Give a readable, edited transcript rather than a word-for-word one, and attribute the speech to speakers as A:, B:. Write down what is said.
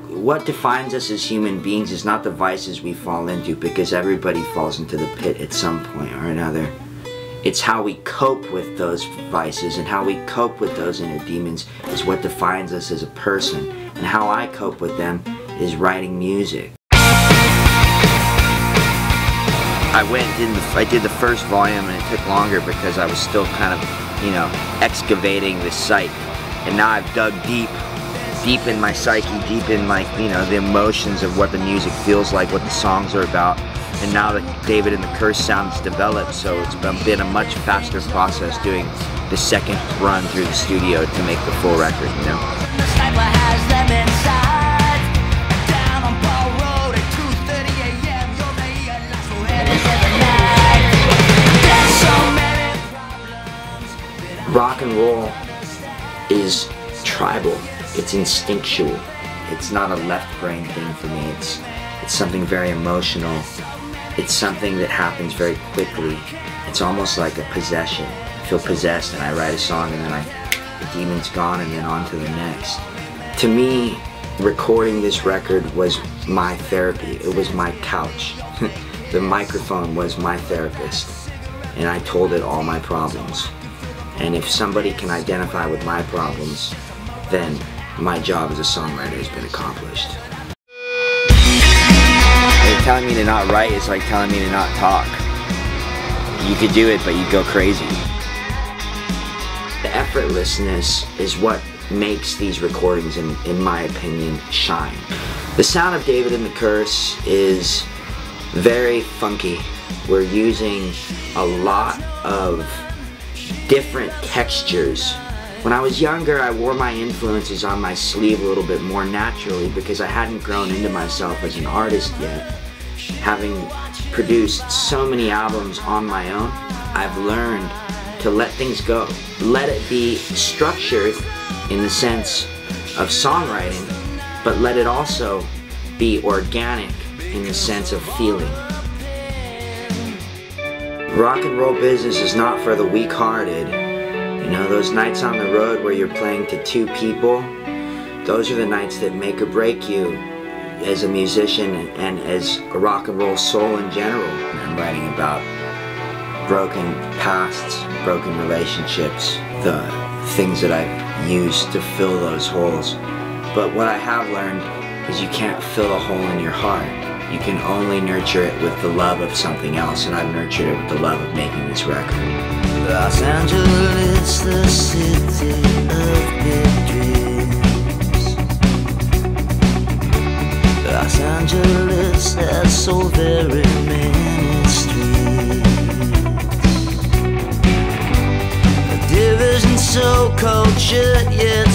A: what defines us as human beings is not the vices we fall into, because everybody falls into the pit at some point or another. It's how we cope with those vices and how we cope with those inner demons is what defines us as a person. And how I cope with them is writing music. I did the first volume, and it took longer because I was still kind of, you know, excavating the psyche. And now I've dug deep in my psyche, deep in my, you know, the emotions of what the music feels like, what the songs are about. And now that David and the Curse sound's developed, so it's been a much faster process doing the second run through the studio to make the full record, you know? Rock and roll is tribal. It's instinctual. It's not a left brain thing for me. It's something very emotional. It's something that happens very quickly. It's almost like a possession. I feel possessed and I write a song and then the demon's gone and then on to the next. To me, recording this record was my therapy. It was my couch. The microphone was my therapist, and I told it all my problems. And if somebody can identify with my problems, then my job as a songwriter has been accomplished. Telling me to not write is like telling me to not talk. You could do it, but you'd go crazy. The effortlessness is what makes these recordings, in my opinion, shine. The sound of David and the Curse is very funky. We're using a lot of different textures. When I was younger, I wore my influences on my sleeve a little bit more naturally because I hadn't grown into myself as an artist yet. Having produced so many albums on my own, I've learned to let things go. Let it be structured in the sense of songwriting, but let it also be organic in the sense of feeling. Rock and roll business is not for the weak-hearted. You know, those nights on the road where you're playing to 2 people, those are the nights that make or break you as a musician and as a rock and roll soul in general. I'm writing about broken pasts, broken relationships, the things that I've used to fill those holes. But what I have learned is you can't fill a hole in your heart. You can only nurture it with the love of something else, and I've nurtured it with the love of making this record. Los Angeles, the city of big dreams. Los Angeles has so very many streets. A division so cultured yet